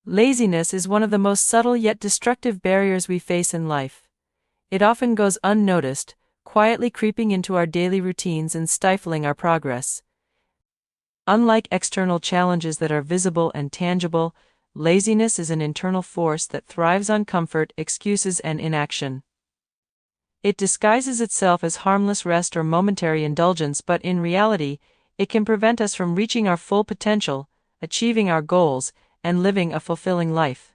Laziness is one of the most subtle yet destructive barriers we face in life. It often goes unnoticed, quietly creeping into our daily routines and stifling our progress. Unlike external challenges that are visible and tangible, laziness is an internal force that thrives on comfort, excuses, and inaction. It disguises itself as harmless rest or momentary indulgence, but in reality, it can prevent us from reaching our full potential, achieving our goals, and living a fulfilling life.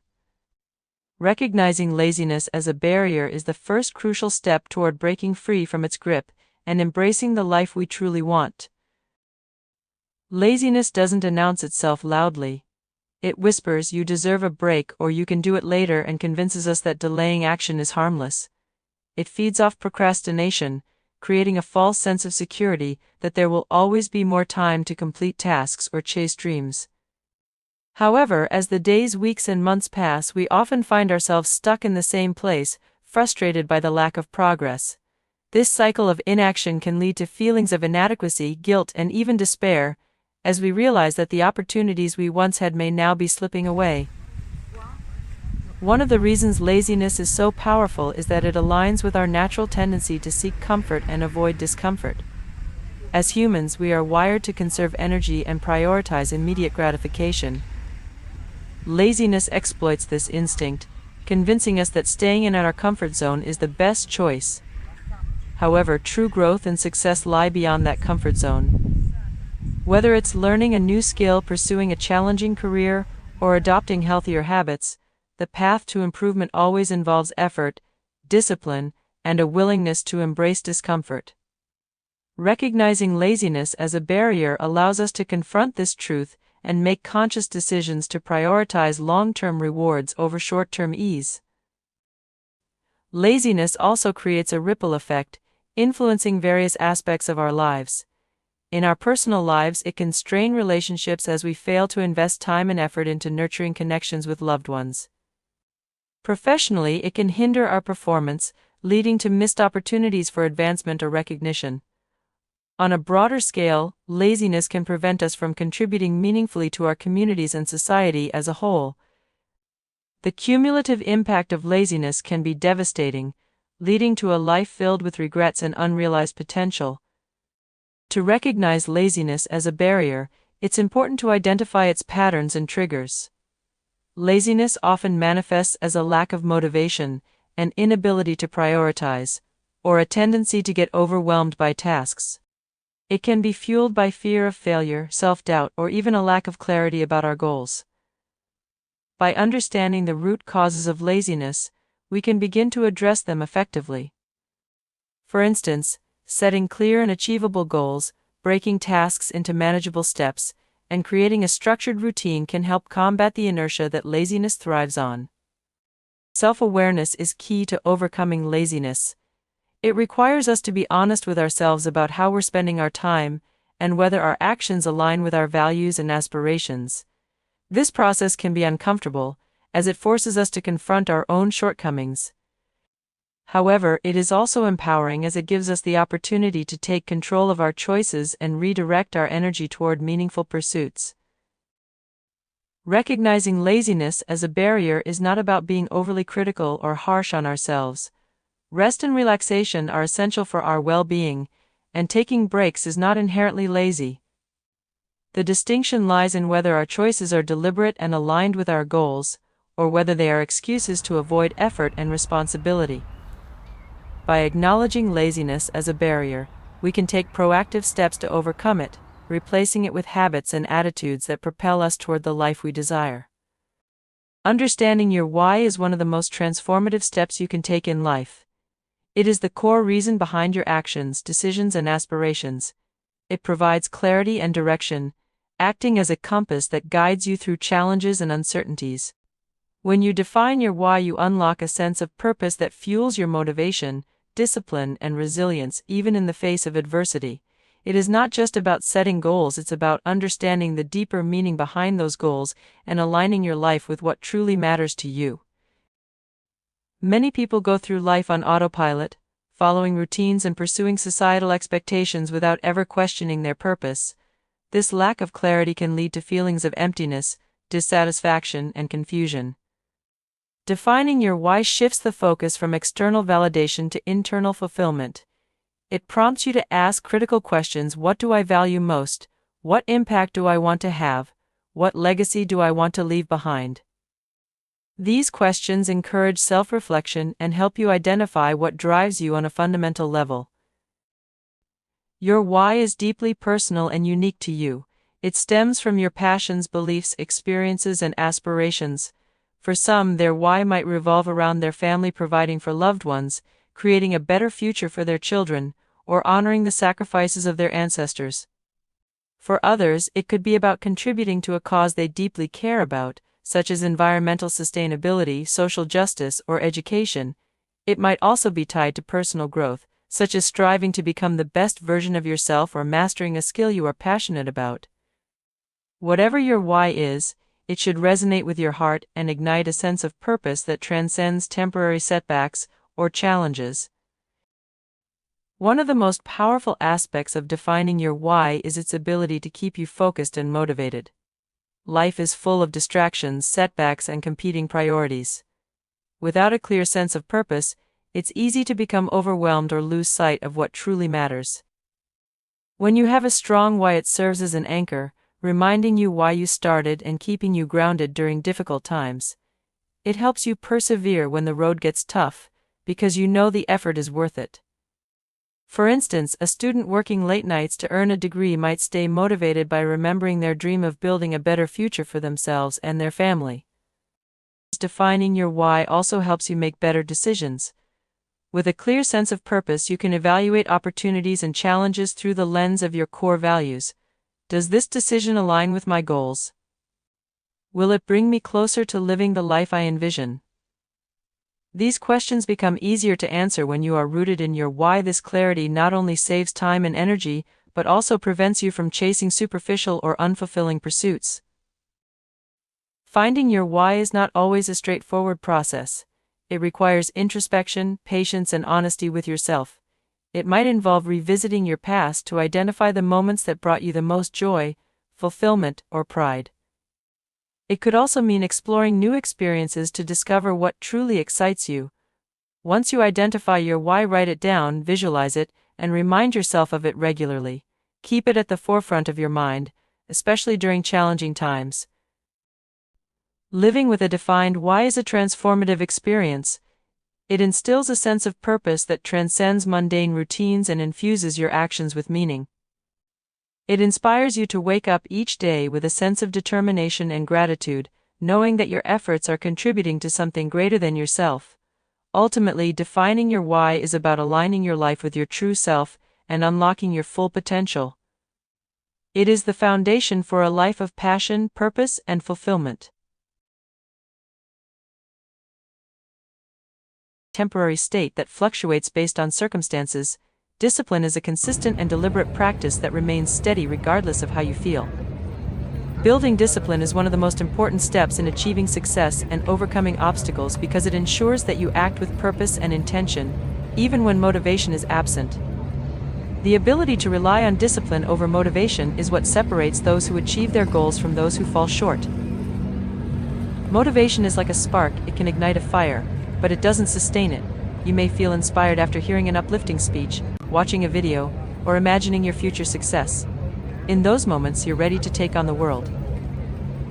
Recognizing laziness as a barrier is the first crucial step toward breaking free from its grip and embracing the life we truly want. Laziness doesn't announce itself loudly. It whispers, "You deserve a break," or "You can do it later," and convinces us that delaying action is harmless. It feeds off procrastination, creating a false sense of security that there will always be more time to complete tasks or chase dreams. However, as the days, weeks, and months pass, we often find ourselves stuck in the same place, frustrated by the lack of progress. This cycle of inaction can lead to feelings of inadequacy, guilt, and even despair, as we realize that the opportunities we once had may now be slipping away. One of the reasons laziness is so powerful is that it aligns with our natural tendency to seek comfort and avoid discomfort. As humans, we are wired to conserve energy and prioritize immediate gratification. Laziness exploits this instinct, convincing us that staying in our comfort zone is the best choice. However, true growth and success lie beyond that comfort zone. Whether it's learning a new skill, pursuing a challenging career, or adopting healthier habits, the path to improvement always involves effort, discipline, and a willingness to embrace discomfort. Recognizing laziness as a barrier allows us to confront this truth and make conscious decisions to prioritize long-term rewards over short-term ease. Laziness also creates a ripple effect, influencing various aspects of our lives. In our personal lives, it can strain relationships as we fail to invest time and effort into nurturing connections with loved ones. Professionally, it can hinder our performance, leading to missed opportunities for advancement or recognition. On a broader scale, laziness can prevent us from contributing meaningfully to our communities and society as a whole. The cumulative impact of laziness can be devastating, leading to a life filled with regrets and unrealized potential. To recognize laziness as a barrier, it's important to identify its patterns and triggers. Laziness often manifests as a lack of motivation, an inability to prioritize, or a tendency to get overwhelmed by tasks. It can be fueled by fear of failure, self-doubt, or even a lack of clarity about our goals. By understanding the root causes of laziness, we can begin to address them effectively. For instance, setting clear and achievable goals, breaking tasks into manageable steps, and creating a structured routine can help combat the inertia that laziness thrives on. Self-awareness is key to overcoming laziness. It requires us to be honest with ourselves about how we're spending our time, and whether our actions align with our values and aspirations. This process can be uncomfortable, as it forces us to confront our own shortcomings. However, it is also empowering as it gives us the opportunity to take control of our choices and redirect our energy toward meaningful pursuits. Recognizing laziness as a barrier is not about being overly critical or harsh on ourselves. Rest and relaxation are essential for our well-being, and taking breaks is not inherently lazy. The distinction lies in whether our choices are deliberate and aligned with our goals, or whether they are excuses to avoid effort and responsibility. By acknowledging laziness as a barrier, we can take proactive steps to overcome it, replacing it with habits and attitudes that propel us toward the life we desire. Understanding your why is one of the most transformative steps you can take in life. It is the core reason behind your actions, decisions, and aspirations. It provides clarity and direction, acting as a compass that guides you through challenges and uncertainties. When you define your why, you unlock a sense of purpose that fuels your motivation, discipline, and resilience even in the face of adversity. It is not just about setting goals, it's about understanding the deeper meaning behind those goals and aligning your life with what truly matters to you. Many people go through life on autopilot, following routines and pursuing societal expectations without ever questioning their purpose. This lack of clarity can lead to feelings of emptiness, dissatisfaction, and confusion. Defining your why shifts the focus from external validation to internal fulfillment. It prompts you to ask critical questions: what do I value most? What impact do I want to have? What legacy do I want to leave behind? These questions encourage self-reflection and help you identify what drives you on a fundamental level. Your why is deeply personal and unique to you. It stems from your passions, beliefs, experiences, and aspirations. For some, their why might revolve around their family providing for loved ones, creating a better future for their children, or honoring the sacrifices of their ancestors. For others, it could be about contributing to a cause they deeply care about, such as environmental sustainability, social justice, or education. It might also be tied to personal growth, such as striving to become the best version of yourself or mastering a skill you are passionate about. Whatever your why is, it should resonate with your heart and ignite a sense of purpose that transcends temporary setbacks or challenges. One of the most powerful aspects of defining your why is its ability to keep you focused and motivated. Life is full of distractions, setbacks, and competing priorities. Without a clear sense of purpose, it's easy to become overwhelmed or lose sight of what truly matters. When you have a strong why, it serves as an anchor, reminding you why you started and keeping you grounded during difficult times. It helps you persevere when the road gets tough, because you know the effort is worth it. For instance, a student working late nights to earn a degree might stay motivated by remembering their dream of building a better future for themselves and their family. Defining your why also helps you make better decisions. With a clear sense of purpose, you can evaluate opportunities and challenges through the lens of your core values. Does this decision align with my goals? Will it bring me closer to living the life I envision? These questions become easier to answer when you are rooted in your why. This clarity not only saves time and energy, but also prevents you from chasing superficial or unfulfilling pursuits. Finding your why is not always a straightforward process. It requires introspection, patience, and honesty with yourself. It might involve revisiting your past to identify the moments that brought you the most joy, fulfillment, or pride. It could also mean exploring new experiences to discover what truly excites you. Once you identify your why, write it down, visualize it, and remind yourself of it regularly. Keep it at the forefront of your mind, especially during challenging times. Living with a defined why is a transformative experience. It instills a sense of purpose that transcends mundane routines and infuses your actions with meaning. It inspires you to wake up each day with a sense of determination and gratitude, knowing that your efforts are contributing to something greater than yourself. Ultimately, defining your why is about aligning your life with your true self and unlocking your full potential. It is the foundation for a life of passion, purpose, and fulfillment. Temporary state that fluctuates based on circumstances. Discipline is a consistent and deliberate practice that remains steady regardless of how you feel. Building discipline is one of the most important steps in achieving success and overcoming obstacles because it ensures that you act with purpose and intention, even when motivation is absent. The ability to rely on discipline over motivation is what separates those who achieve their goals from those who fall short. Motivation is like a spark. It can ignite a fire, but it doesn't sustain it. You may feel inspired after hearing an uplifting speech, watching a video, or imagining your future success. In those moments, you're ready to take on the world.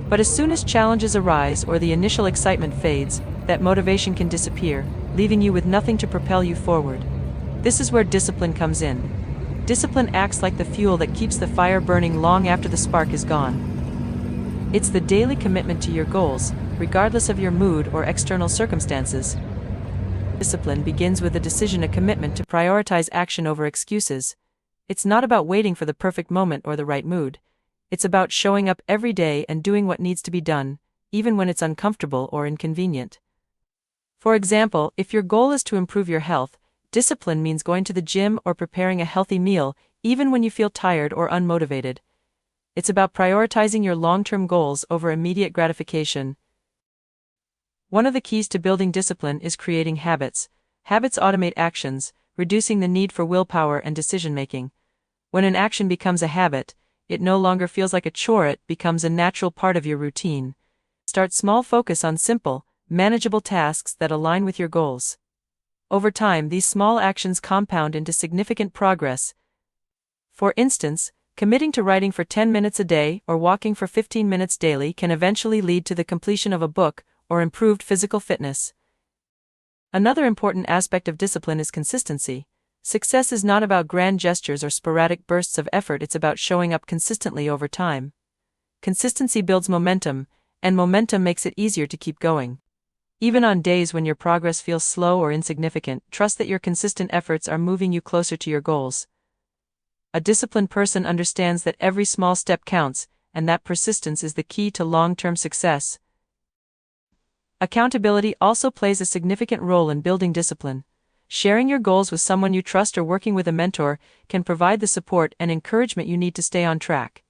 But as soon as challenges arise or the initial excitement fades, that motivation can disappear, leaving you with nothing to propel you forward. This is where discipline comes in. Discipline acts like the fuel that keeps the fire burning long after the spark is gone. It's the daily commitment to your goals, regardless of your mood or external circumstances. Discipline begins with a decision, a commitment to prioritize action over excuses. It's not about waiting for the perfect moment or the right mood. It's about showing up every day and doing what needs to be done, even when it's uncomfortable or inconvenient. For example, if your goal is to improve your health, discipline means going to the gym or preparing a healthy meal, even when you feel tired or unmotivated. It's about prioritizing your long-term goals over immediate gratification. One of the keys to building discipline is creating habits. Habits automate actions, reducing the need for willpower and decision-making. When an action becomes a habit, it no longer feels like a chore, it becomes a natural part of your routine. Start small, focus on simple, manageable tasks that align with your goals. Over time, these small actions compound into significant progress. For instance, committing to writing for 10 minutes a day or walking for 15 minutes daily can eventually lead to the completion of a book or improved physical fitness. Another important aspect of discipline is consistency. Success is not about grand gestures or sporadic bursts of effort, it's about showing up consistently over time. Consistency builds momentum, and momentum makes it easier to keep going. Even on days when your progress feels slow or insignificant, trust that your consistent efforts are moving you closer to your goals. A disciplined person understands that every small step counts, and that persistence is the key to long-term success. Accountability also plays a significant role in building discipline. Sharing your goals with someone you trust or working with a mentor can provide the support and encouragement you need to stay on track.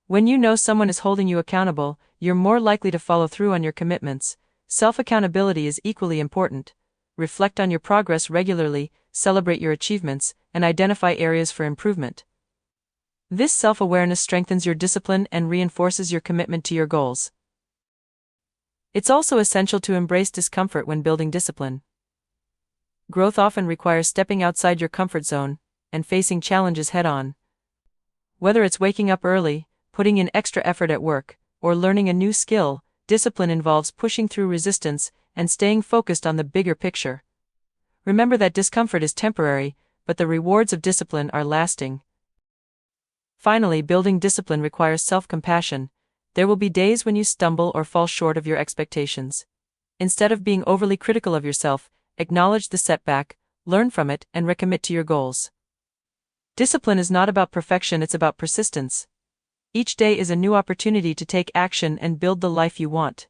When you know someone is holding you accountable, you're more likely to follow through on your commitments. Self-accountability is equally important. Reflect on your progress regularly, celebrate your achievements, and identify areas for improvement. This self-awareness strengthens your discipline and reinforces your commitment to your goals. It's also essential to embrace discomfort when building discipline. Growth often requires stepping outside your comfort zone and facing challenges head-on. Whether it's waking up early, putting in extra effort at work, or learning a new skill, discipline involves pushing through resistance and staying focused on the bigger picture. Remember that discomfort is temporary, but the rewards of discipline are lasting. Finally, building discipline requires self-compassion. There will be days when you stumble or fall short of your expectations. Instead of being overly critical of yourself, acknowledge the setback, learn from it, and recommit to your goals. Discipline is not about perfection, it's about persistence. Each day is a new opportunity to take action and build the life you want.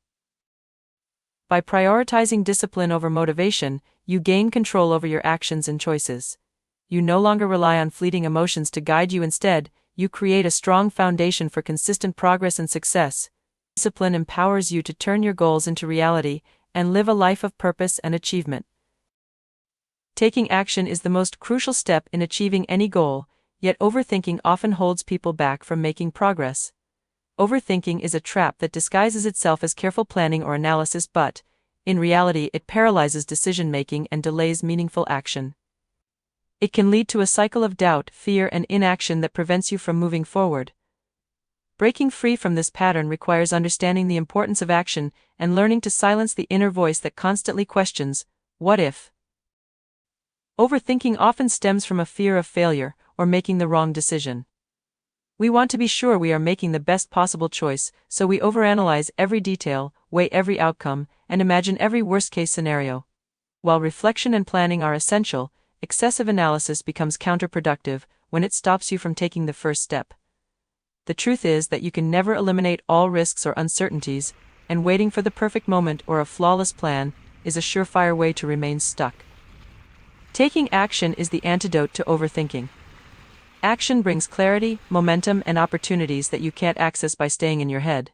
By prioritizing discipline over motivation, you gain control over your actions and choices. You no longer rely on fleeting emotions to guide you. Instead, you create a strong foundation for consistent progress and success. Discipline empowers you to turn your goals into reality and live a life of purpose and achievement. Taking action is the most crucial step in achieving any goal, yet overthinking often holds people back from making progress. Overthinking is a trap that disguises itself as careful planning or analysis, but, in reality, it paralyzes decision-making and delays meaningful action. It can lead to a cycle of doubt, fear, and inaction that prevents you from moving forward. Breaking free from this pattern requires understanding the importance of action and learning to silence the inner voice that constantly questions, "What if?" Overthinking often stems from a fear of failure or making the wrong decision. We want to be sure we are making the best possible choice, so we overanalyze every detail, weigh every outcome, and imagine every worst-case scenario. While reflection and planning are essential, excessive analysis becomes counterproductive when it stops you from taking the first step. The truth is that you can never eliminate all risks or uncertainties, and waiting for the perfect moment or a flawless plan is a surefire way to remain stuck. Taking action is the antidote to overthinking. Action brings clarity, momentum, and opportunities that you can't access by staying in your head.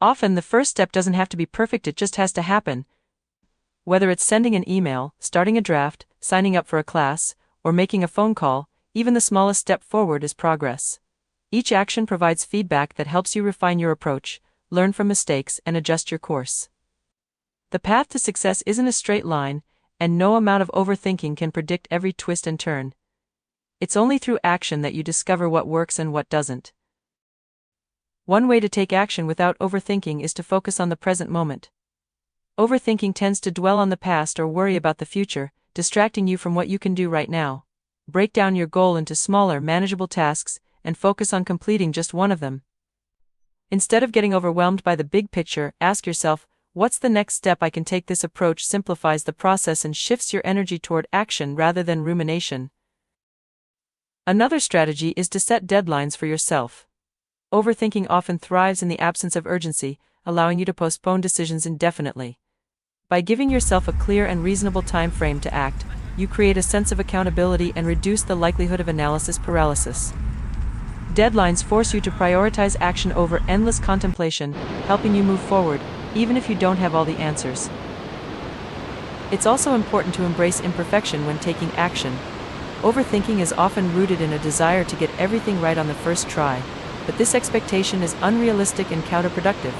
Often the first step doesn't have to be perfect, it just has to happen. Whether it's sending an email, starting a draft, signing up for a class, or making a phone call, even the smallest step forward is progress. Each action provides feedback that helps you refine your approach, learn from mistakes, and adjust your course. The path to success isn't a straight line, and no amount of overthinking can predict every twist and turn. It's only through action that you discover what works and what doesn't. One way to take action without overthinking is to focus on the present moment. Overthinking tends to dwell on the past or worry about the future, distracting you from what you can do right now. Break down your goal into smaller, manageable tasks, and focus on completing just one of them. Instead of getting overwhelmed by the big picture, ask yourself, what's the next step I can take? This approach simplifies the process and shifts your energy toward action rather than rumination. Another strategy is to set deadlines for yourself. Overthinking often thrives in the absence of urgency, allowing you to postpone decisions indefinitely. By giving yourself a clear and reasonable time frame to act, you create a sense of accountability and reduce the likelihood of analysis paralysis. Deadlines force you to prioritize action over endless contemplation, helping you move forward, even if you don't have all the answers. It's also important to embrace imperfection when taking action. Overthinking is often rooted in a desire to get everything right on the first try, but this expectation is unrealistic and counterproductive.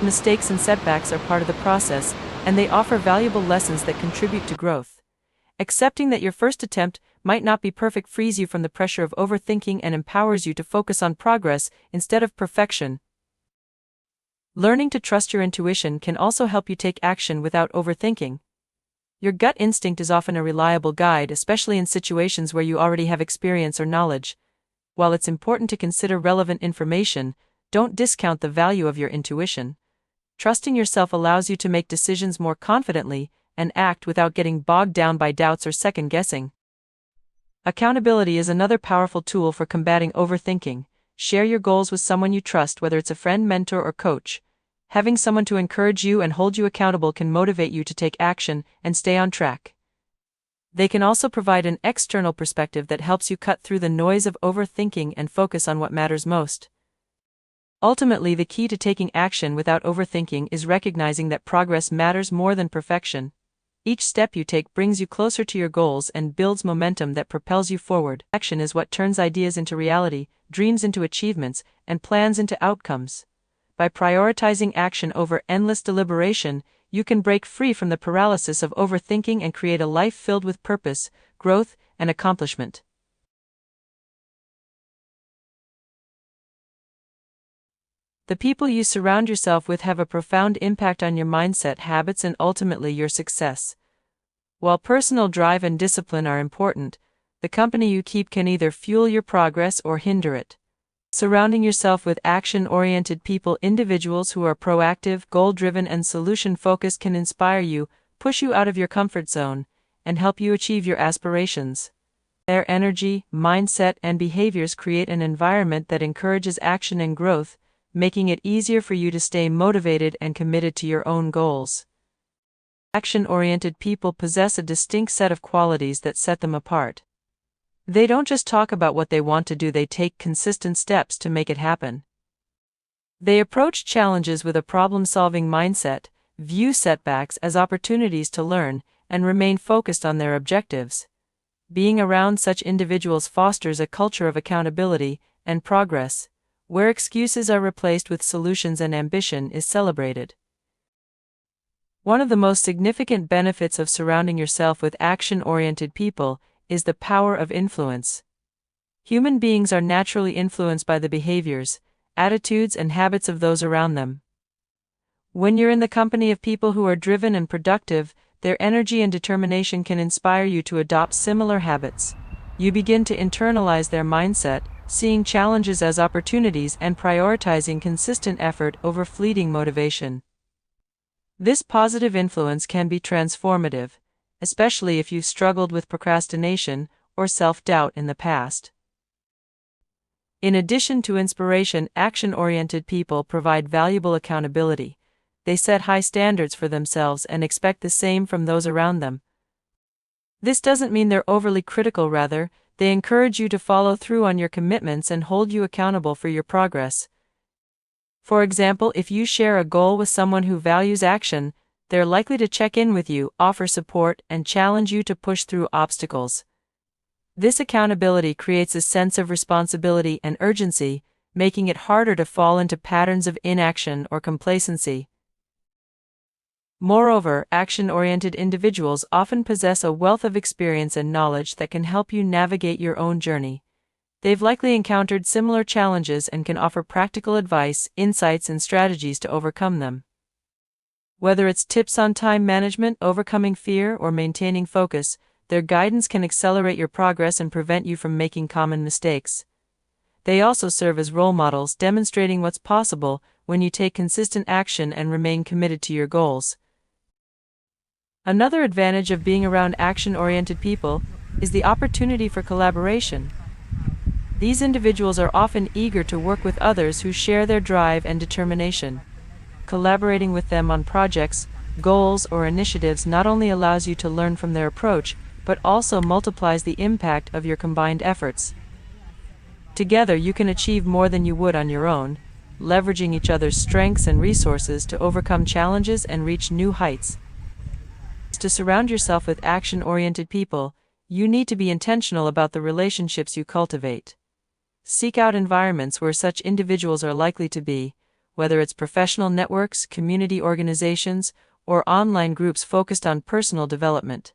fact, mistakes and setbacks are part of the process, and they offer valuable lessons that contribute to growth. Accepting that your first attempt might not be perfect frees you from the pressure of overthinking and empowers you to focus on progress instead of perfection. Learning to trust your intuition can also help you take action without overthinking. Your gut instinct is often a reliable guide, especially in situations where you already have experience or knowledge. While it's important to consider relevant information, don't discount the value of your intuition. Trusting yourself allows you to make decisions more confidently and act without getting bogged down by doubts or second-guessing. Accountability is another powerful tool for combating overthinking. Share your goals with someone you trust, whether it's a friend, mentor, or coach. Having someone to encourage you and hold you accountable can motivate you to take action and stay on track. They can also provide an external perspective that helps you cut through the noise of overthinking and focus on what matters most. Ultimately, the key to taking action without overthinking is recognizing that progress matters more than perfection. Each step you take brings you closer to your goals and builds momentum that propels you forward. Action is what turns ideas into reality, dreams into achievements, and plans into outcomes. By prioritizing action over endless deliberation, you can break free from the paralysis of overthinking and create a life filled with purpose, growth, and accomplishment. The people you surround yourself with have a profound impact on your mindset, habits, and ultimately your success. While personal drive and discipline are important, the company you keep can either fuel your progress or hinder it. Surrounding yourself with action-oriented people, individuals who are proactive, goal-driven, and solution-focused, can inspire you, push you out of your comfort zone, and help you achieve your aspirations. Their energy, mindset, and behaviors create an environment that encourages action and growth, making it easier for you to stay motivated and committed to your own goals. Action-oriented people possess a distinct set of qualities that set them apart. They don't just talk about what they want to do, they take consistent steps to make it happen. They approach challenges with a problem-solving mindset, view setbacks as opportunities to learn, and remain focused on their objectives. Being around such individuals fosters a culture of accountability and progress, where excuses are replaced with solutions and ambition is celebrated. One of the most significant benefits of surrounding yourself with action-oriented people is the power of influence. Human beings are naturally influenced by the behaviors, attitudes, and habits of those around them. When you're in the company of people who are driven and productive, their energy and determination can inspire you to adopt similar habits. You begin to internalize their mindset, seeing challenges as opportunities and prioritizing consistent effort over fleeting motivation. This positive influence can be transformative, especially if you've struggled with procrastination or self-doubt in the past. In addition to inspiration, action-oriented people provide valuable accountability. They set high standards for themselves and expect the same from those around them. This doesn't mean they're overly critical, rather, they encourage you to follow through on your commitments and hold you accountable for your progress. For example, if you share a goal with someone who values action, they're likely to check in with you, offer support, and challenge you to push through obstacles. This accountability creates a sense of responsibility and urgency, making it harder to fall into patterns of inaction or complacency. Moreover, action-oriented individuals often possess a wealth of experience and knowledge that can help you navigate your own journey. They've likely encountered similar challenges and can offer practical advice, insights, and strategies to overcome them. Whether it's tips on time management, overcoming fear, or maintaining focus, their guidance can accelerate your progress and prevent you from making common mistakes. They also serve as role models, demonstrating what's possible when you take consistent action and remain committed to your goals. Another advantage of being around action-oriented people is the opportunity for collaboration. These individuals are often eager to work with others who share their drive and determination. Collaborating with them on projects, goals, or initiatives not only allows you to learn from their approach, but also multiplies the impact of your combined efforts. Together, you can achieve more than you would on your own, leveraging each other's strengths and resources to overcome challenges and reach new heights. To surround yourself with action-oriented people, you need to be intentional about the relationships you cultivate. Seek out environments where such individuals are likely to be, whether it's professional networks, community organizations, or online groups focused on personal development.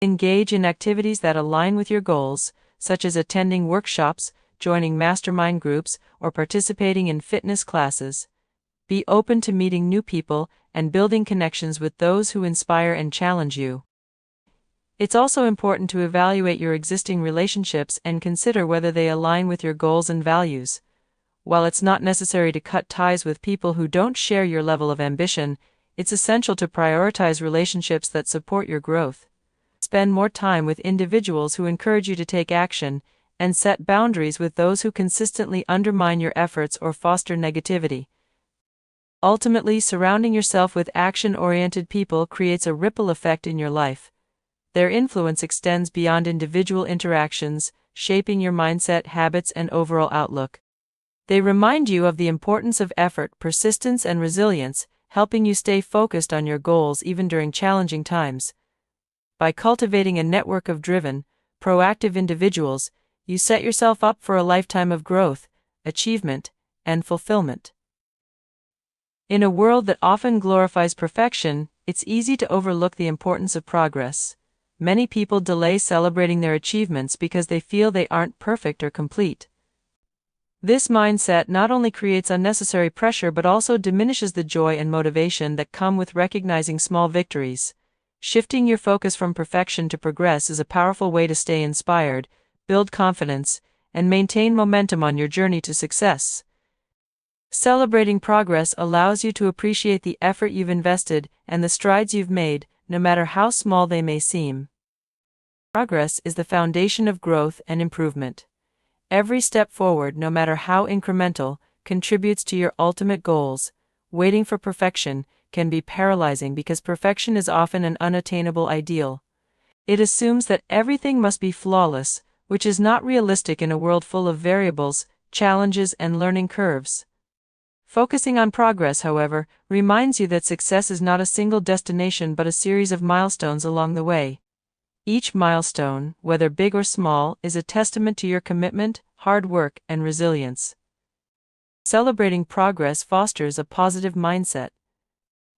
Engage in activities that align with your goals, such as attending workshops, joining mastermind groups, or participating in fitness classes. Be open to meeting new people and building connections with those who inspire and challenge you. It's also important to evaluate your existing relationships and consider whether they align with your goals and values. While it's not necessary to cut ties with people who don't share your level of ambition, it's essential to prioritize relationships that support your growth. Spend more time with individuals who encourage you to take action, and set boundaries with those who consistently undermine your efforts or foster negativity. Ultimately, surrounding yourself with action-oriented people creates a ripple effect in your life. Their influence extends beyond individual interactions, shaping your mindset, habits, and overall outlook. They remind you of the importance of effort, persistence, and resilience, helping you stay focused on your goals even during challenging times. By cultivating a network of driven, proactive individuals, you set yourself up for a lifetime of growth, achievement, and fulfillment. In a world that often glorifies perfection, it's easy to overlook the importance of progress. Many people delay celebrating their achievements because they feel they aren't perfect or complete. This mindset not only creates unnecessary pressure but also diminishes the joy and motivation that come with recognizing small victories. Shifting your focus from perfection to progress is a powerful way to stay inspired, build confidence, and maintain momentum on your journey to success. Celebrating progress allows you to appreciate the effort you've invested and the strides you've made, no matter how small they may seem. Progress is the foundation of growth and improvement. Every step forward, no matter how incremental, contributes to your ultimate goals. Waiting for perfection can be paralyzing because perfection is often an unattainable ideal. It assumes that everything must be flawless, which is not realistic in a world full of variables, challenges, and learning curves. Focusing on progress, however, reminds you that success is not a single destination but a series of milestones along the way. Each milestone, whether big or small, is a testament to your commitment, hard work, and resilience. Celebrating progress fosters a positive mindset.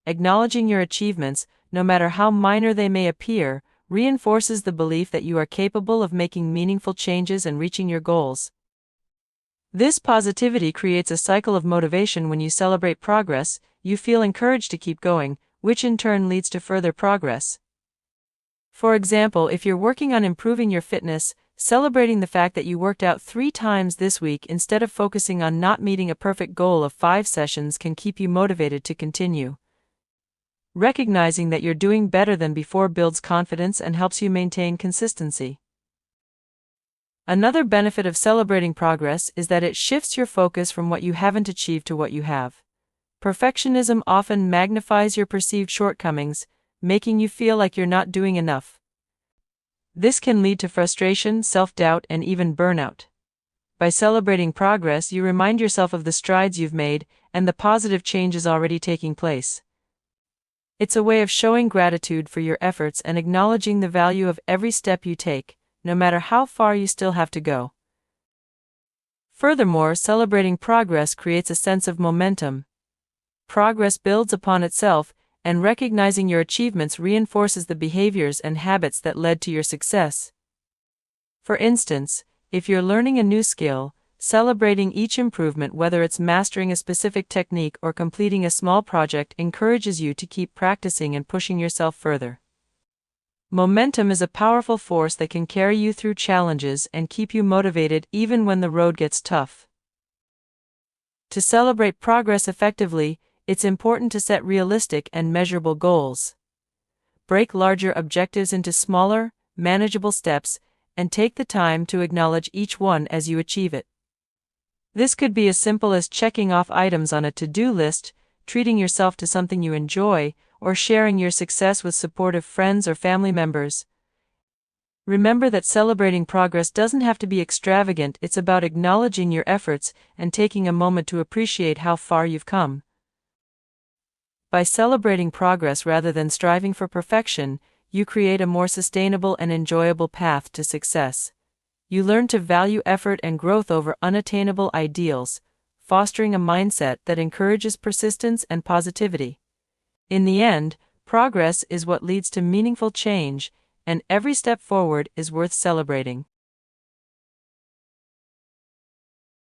Acknowledging your achievements, no matter how minor they may appear, reinforces the belief that you are capable of making meaningful changes and reaching your goals. This positivity creates a cycle of motivation. When you celebrate progress, you feel encouraged to keep going, which in turn leads to further progress. For example, if you're working on improving your fitness, celebrating the fact that you worked out 3 times this week instead of focusing on not meeting a perfect goal of 5 sessions can keep you motivated to continue. Recognizing that you're doing better than before builds confidence and helps you maintain consistency. Another benefit of celebrating progress is that it shifts your focus from what you haven't achieved to what you have. Perfectionism often magnifies your perceived shortcomings, making you feel like you're not doing enough. This can lead to frustration, self-doubt, and even burnout. By celebrating progress, you remind yourself of the strides you've made and the positive changes already taking place. It's a way of showing gratitude for your efforts and acknowledging the value of every step you take, no matter how far you still have to go. Furthermore, celebrating progress creates a sense of momentum. Progress builds upon itself, and recognizing your achievements reinforces the behaviors and habits that led to your success. For instance, if you're learning a new skill, celebrating each improvement, whether it's mastering a specific technique or completing a small project, encourages you to keep practicing and pushing yourself further. Momentum is a powerful force that can carry you through challenges and keep you motivated even when the road gets tough. To celebrate progress effectively, it's important to set realistic and measurable goals. Break larger objectives into smaller, manageable steps, and take the time to acknowledge each one as you achieve it. This could be as simple as checking off items on a to-do list, treating yourself to something you enjoy, or sharing your success with supportive friends or family members. Remember that celebrating progress doesn't have to be extravagant. It's about acknowledging your efforts and taking a moment to appreciate how far you've come. By celebrating progress rather than striving for perfection, you create a more sustainable and enjoyable path to success. You learn to value effort and growth over unattainable ideals, fostering a mindset that encourages persistence and positivity. In the end, progress is what leads to meaningful change, and every step forward is worth celebrating.